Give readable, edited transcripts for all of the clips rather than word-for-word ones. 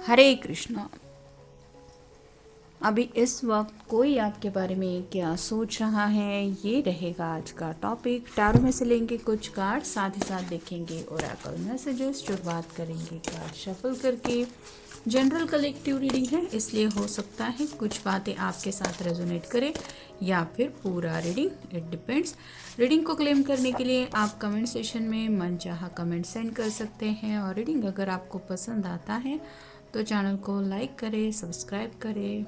हरे कृष्णा। अभी इस वक्त कोई आपके बारे में क्या सोच रहा है, ये रहेगा आज का टॉपिक। टैरो में से लेंगे कुछ कार्ड, साथ ही साथ देखेंगे ओरेकल मैसेजेस। शुरुआत करेंगे कार्ड शफल करके। जनरल कलेक्टिव रीडिंग है, इसलिए हो सकता है कुछ बातें आपके साथ रेजोनेट करें या फिर पूरा रीडिंग, इट डिपेंड्स। रीडिंग को क्लेम करने के लिए आप कमेंट सेशन में मनचाहा कमेंट सेंड कर सकते हैं। और रीडिंग अगर आपको पसंद आता है तो चैनल को लाइक करें, सब्सक्राइब करें।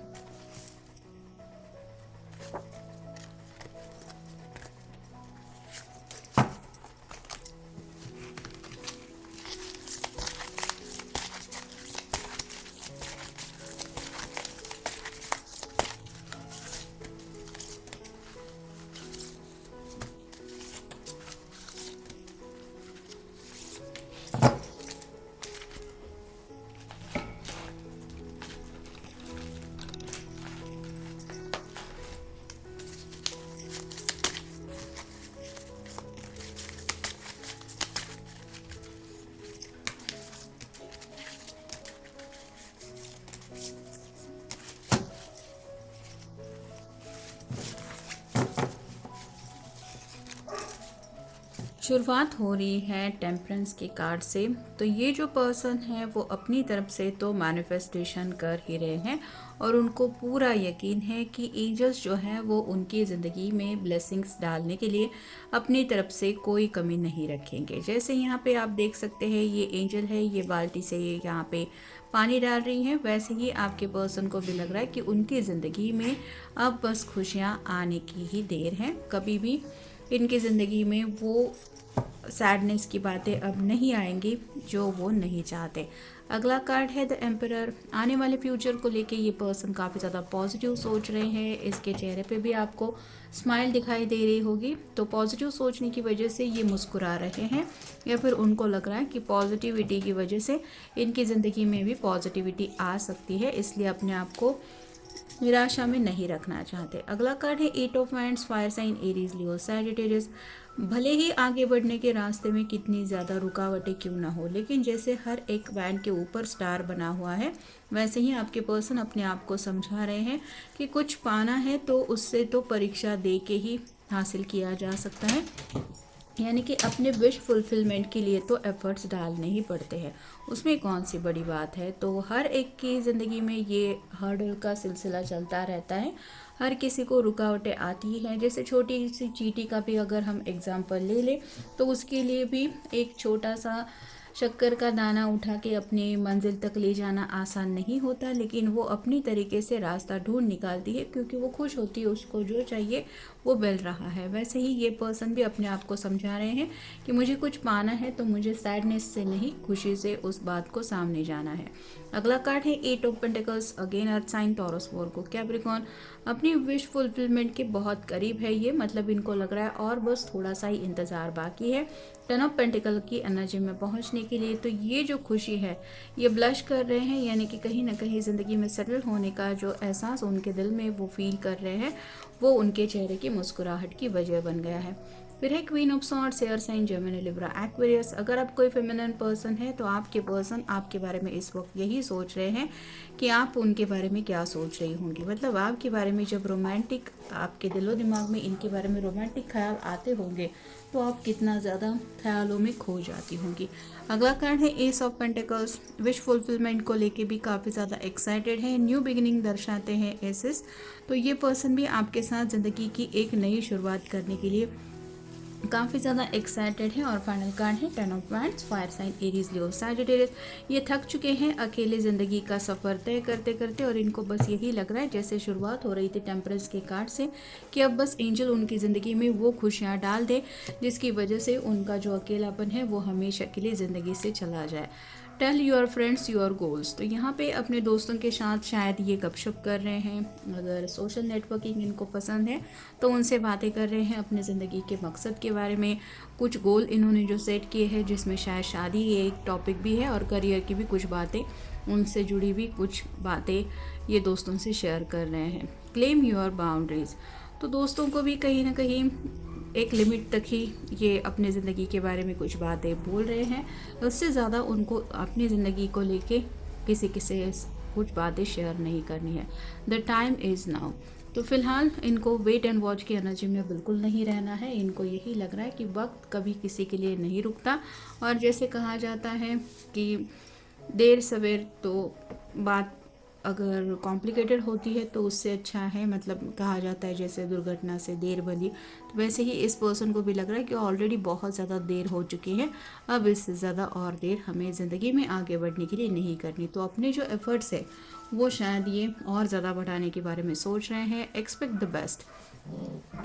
शुरुआत हो रही है टेम्परेंस के कार्ड से। तो ये जो पर्सन है वो अपनी तरफ से तो मैनिफेस्टेशन कर ही रहे हैं और उनको पूरा यकीन है कि एंजल्स जो हैं वो उनकी ज़िंदगी में ब्लेसिंग्स डालने के लिए अपनी तरफ से कोई कमी नहीं रखेंगे। जैसे यहाँ पे आप देख सकते हैं ये एंजल है, ये बाल्टी से ये यहाँ पे पानी डाल रही है, वैसे ही आपके पर्सन को भी लग रहा है कि उनकी ज़िंदगी में अब बस खुशियाँ आने की ही देर है। कभी भी इनकी ज़िंदगी में वो सैडनेस की बातें अब नहीं आएंगी जो वो नहीं चाहते। अगला कार्ड है द एम्परर। आने वाले फ्यूचर को लेके ये पर्सन काफ़ी ज़्यादा पॉजिटिव सोच रहे हैं। इसके चेहरे पे भी आपको स्माइल दिखाई दे रही होगी। तो पॉजिटिव सोचने की वजह से ये मुस्कुरा रहे हैं या फिर उनको लग रहा है कि पॉजिटिविटी की वजह से इनकी ज़िंदगी में भी पॉजिटिविटी आ सकती है, इसलिए अपने आप को निराशा में नहीं रखना चाहते। अगला कार्ड है eight of wands, fire sign Aries, Leo, Sagittarius. भले ही आगे बढ़ने के रास्ते में कितनी ज़्यादा रुकावटें क्यों ना हो, लेकिन जैसे हर एक वैंड के ऊपर स्टार बना हुआ है, वैसे ही आपके पर्सन अपने आप को समझा रहे हैं कि कुछ पाना है तो उससे तो परीक्षा दे के ही हासिल किया जा सकता है। यानी कि अपने विश फुलफिलमेंट के लिए तो एफर्ट्स डालने ही पड़ते हैं, उसमें कौन सी बड़ी बात है। तो हर एक की ज़िंदगी में ये हर्डल का सिलसिला चलता रहता है, हर किसी को रुकावटें आती हैं। जैसे छोटी सी चींटी का भी अगर हम एग्जांपल ले लें तो उसके लिए भी एक छोटा सा शक्कर का दाना उठा के अपनी मंजिल तक ले जाना आसान नहीं होता, लेकिन वो अपनी तरीके से रास्ता ढूंढ निकालती है क्योंकि वो खुश होती है, उसको जो चाहिए वो मिल रहा है। वैसे ही ये पर्सन भी अपने आप को समझा रहे हैं कि मुझे कुछ पाना है तो मुझे सैडनेस से नहीं, खुशी से उस बात को सामने जाना है। अगला कार्ड है eight of pentacles, again earth sign, Taurus, Virgo, Capricorn. अपनी विश फुलफिलमेंट के बहुत करीब है ये, मतलब इनको लग रहा है और बस थोड़ा सा ही इंतज़ार बाकी है टेन ऑफ पेंटिकल की एनर्जी में पहुंचने के लिए। तो ये जो खुशी है ये ब्लश कर रहे हैं, यानी कि कहीं ना कहीं ज़िंदगी में सेटल होने का जो एहसास उनके दिल में वो फील कर रहे हैं, वो उनके चेहरे की मुस्कुराहट की वजह बन गया है। फिर है queen of swords, air sign, Gemini, Libra, Aquarius. अगर आप कोई फेमिनिन पर्सन है तो आपके पर्सन आपके बारे में इस वक्त यही सोच रहे हैं कि आप उनके बारे में क्या सोच रही होंगी। मतलब आपके बारे में जब रोमांटिक, आपके दिलो दिमाग में इनके बारे में रोमांटिक ख्याल आते होंगे तो आप कितना ज़्यादा ख्यालों में खो जाती होंगी। अगला कार्ड है S of pentacles. Wish fulfilment को लेके भी काफ़ी ज़्यादा एक्साइटेड है, न्यू बिगिनिंग दर्शाते हैं एसेस। तो ये पर्सन भी आपके साथ ज़िंदगी की एक नई शुरुआत करने के लिए काफ़ी ज़्यादा एक्साइटेड है। और फाइनल कार्ड है ten of wands, fire sign Aries, Leo, Sagittarius. ये थक चुके हैं अकेले ज़िंदगी का सफ़र तय करते करते और इनको बस यही लग रहा है, जैसे शुरुआत हो रही थी टेम्परेंस के कार्ड से, कि अब बस एंजल उनकी ज़िंदगी में वो खुशियाँ डाल दे जिसकी वजह से उनका जो अकेलापन है वो हमेशा के लिए ज़िंदगी से चला जाए। Tell your friends your goals. तो यहाँ पे अपने दोस्तों के साथ शायद ये गपशप कर रहे हैं। अगर सोशल नेटवर्किंग इनको पसंद है तो उनसे बातें कर रहे हैं अपने ज़िंदगी के मकसद के बारे में। कुछ गोल इन्होंने जो सेट किए हैं, जिसमें शायद शादी ये एक टॉपिक भी है और करियर की भी कुछ बातें, उनसे जुड़ी हुई कुछ बातें ये दोस्तों से शेयर कर रहे हैं। Claim your boundaries. तो दोस्तों को भी कहीं ना कहीं एक लिमिट तक ही ये अपने ज़िंदगी के बारे में कुछ बातें बोल रहे हैं, उससे ज़्यादा उनको अपनी ज़िंदगी को लेके किसी से कुछ बातें शेयर नहीं करनी है। The time is now. तो फिलहाल इनको वेट एंड वॉच की एनर्जी में बिल्कुल नहीं रहना है। इनको यही लग रहा है कि वक्त कभी किसी के लिए नहीं रुकता, और जैसे कहा जाता है कि देर सवेर तो बात अगर कॉम्प्लिकेटेड होती है तो उससे अच्छा है, मतलब कहा जाता है जैसे दुर्घटना से देर भली, तो वैसे ही इस पर्सन को भी लग रहा है कि ऑलरेडी बहुत ज़्यादा देर हो चुकी है, अब इससे ज़्यादा और देर हमें ज़िंदगी में आगे बढ़ने के लिए नहीं करनी। तो अपने जो एफर्ट्स है वो शायद ये और ज़्यादा बढ़ाने के बारे में सोच रहे हैं। Expect the best.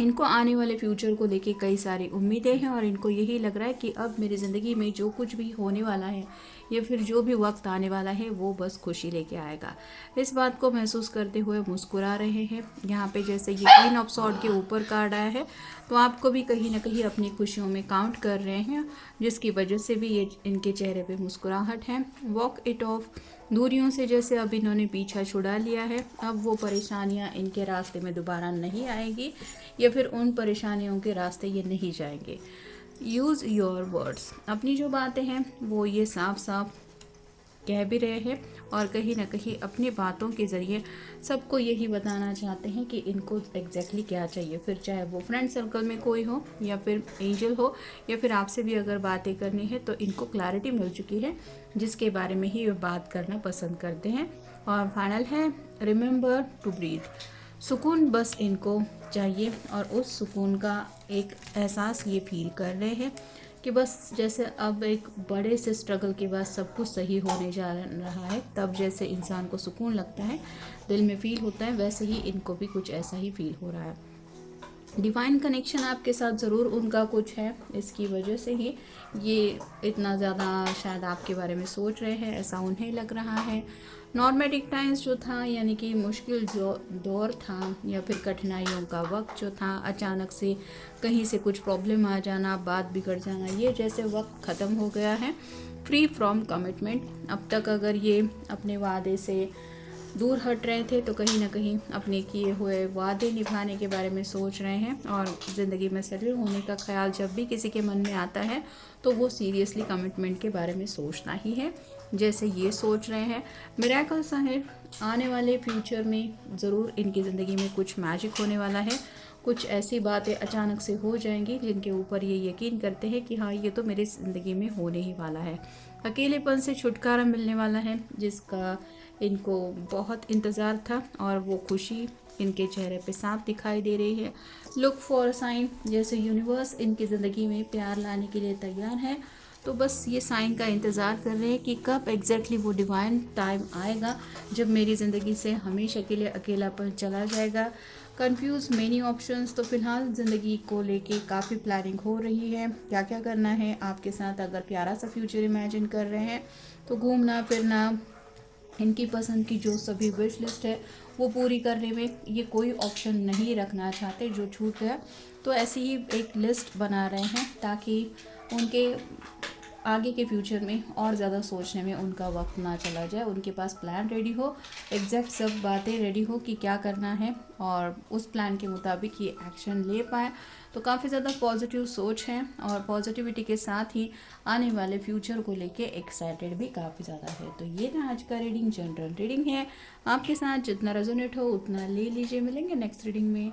इनको आने वाले फ्यूचर को लेके कई सारी उम्मीदें हैं, और इनको यही लग रहा है कि अब मेरी ज़िंदगी में जो कुछ भी होने वाला है या फिर जो भी वक्त आने वाला है वो बस खुशी लेके आएगा। इस बात को महसूस करते हुए मुस्कुरा रहे हैं। यहाँ पे जैसे ये क्वीन ऑफ सॉर्ड के ऊपर कार्ड आया है, तो आपको भी कहीं ना कहीं अपनी खुशियों में काउंट कर रहे हैं, जिसकी वजह से भी ये इनके चेहरे पे मुस्कुराहट है। Walk it of. दूरियों से जैसे अब इन्होंने पीछा छुड़ा लिया है, अब वो परेशानियां इनके रास्ते में दोबारा नहीं आएगी, या फिर उन परेशानियों के रास्ते ये नहीं जाएंगे। Use your words. अपनी जो बातें हैं वो ये साफ साफ कह भी रहे हैं, और कहीं ना कहीं अपनी बातों के ज़रिए सबको यही बताना चाहते हैं कि इनको एग्जैक्टली क्या चाहिए। फिर चाहे वो फ्रेंड सर्कल में कोई हो या फिर एंजल हो, या फिर आपसे भी अगर बातें करनी है तो इनको क्लैरिटी मिल चुकी है, जिसके बारे में ही वे बात करना पसंद करते हैं। और फाइनल है रिमेंबर टू ब्रीथ। सुकून बस इनको चाहिए, और उस सुकून का एक एहसास ये फील कर रहे हैं कि बस जैसे अब एक बड़े से स्ट्रगल के बाद सब कुछ सही होने जा रहा है, तब जैसे इंसान को सुकून लगता है, दिल में फील होता है, वैसे ही इनको भी कुछ ऐसा ही फील हो रहा है। डिवाइन कनेक्शन आपके साथ ज़रूर उनका कुछ है, इसकी वजह से ही ये इतना ज़्यादा शायद आपके बारे में सोच रहे हैं, ऐसा उन्हें लग रहा है। नॉर्मेटिक टाइम्स जो था, यानी कि मुश्किल जो दौर था या फिर कठिनाइयों का वक्त जो था, अचानक से कहीं से कुछ प्रॉब्लम आ जाना, बात बिगड़ जाना, ये जैसे वक्त ख़त्म हो गया है। Free from commitment. अब तक अगर ये अपने वादे से दूर हट रहे थे तो कहीं ना कहीं अपने किए हुए वादे निभाने के बारे में सोच रहे हैं, और ज़िंदगी में सेटल होने का ख्याल जब भी किसी के मन में आता है तो वो सीरियसली कमिटमेंट के बारे में सोचना ही है, जैसे ये सोच रहे हैं। मिरेकल सा है, आने वाले फ्यूचर में ज़रूर इनकी ज़िंदगी में कुछ मैजिक होने वाला है, कुछ ऐसी बातें अचानक से हो जाएंगी जिनके ऊपर ये यकीन करते हैं कि हाँ, ये तो मेरी ज़िंदगी में होने ही वाला है। अकेलेपन से छुटकारा मिलने वाला है, जिसका इनको बहुत इंतज़ार था, और वो खुशी इनके चेहरे पे साफ दिखाई दे रही है। लुक फॉर साइन, जैसे यूनिवर्स इनकी ज़िंदगी में प्यार लाने के लिए तैयार है, तो बस ये साइन का इंतज़ार कर रहे हैं कि कब एग्जैक्टली वो डिवाइन टाइम आएगा जब मेरी ज़िंदगी से हमेशा के लिए अकेलापन चला जाएगा। Confuse many options. तो फिलहाल ज़िंदगी को लेके काफ़ी प्लानिंग हो रही है, क्या क्या करना है आपके साथ। अगर प्यारा सा फ्यूचर इमेजिन कर रहे हैं तो घूमना फिरना, इनकी पसंद की जो सभी विश लिस्ट है वो पूरी करने में ये कोई ऑप्शन नहीं रखना चाहते जो छूट गया, तो ऐसी ही एक लिस्ट बना रहे हैं ताकि उनके आगे के फ्यूचर में और ज़्यादा सोचने में उनका वक्त ना चला जाए। उनके पास प्लान रेडी हो, एग्जैक्ट सब बातें रेडी हो कि क्या करना है, और उस प्लान के मुताबिक ये एक्शन ले पाए। तो काफ़ी ज़्यादा पॉजिटिव सोच है, और पॉजिटिविटी के साथ ही आने वाले फ्यूचर को लेके एक्साइटेड भी काफ़ी ज़्यादा है। तो ये ना आज का रीडिंग जनरल रीडिंग है, आपके साथ जितना रेजोनेट हो उतना ले लीजिए। मिलेंगे नेक्स्ट रीडिंग में।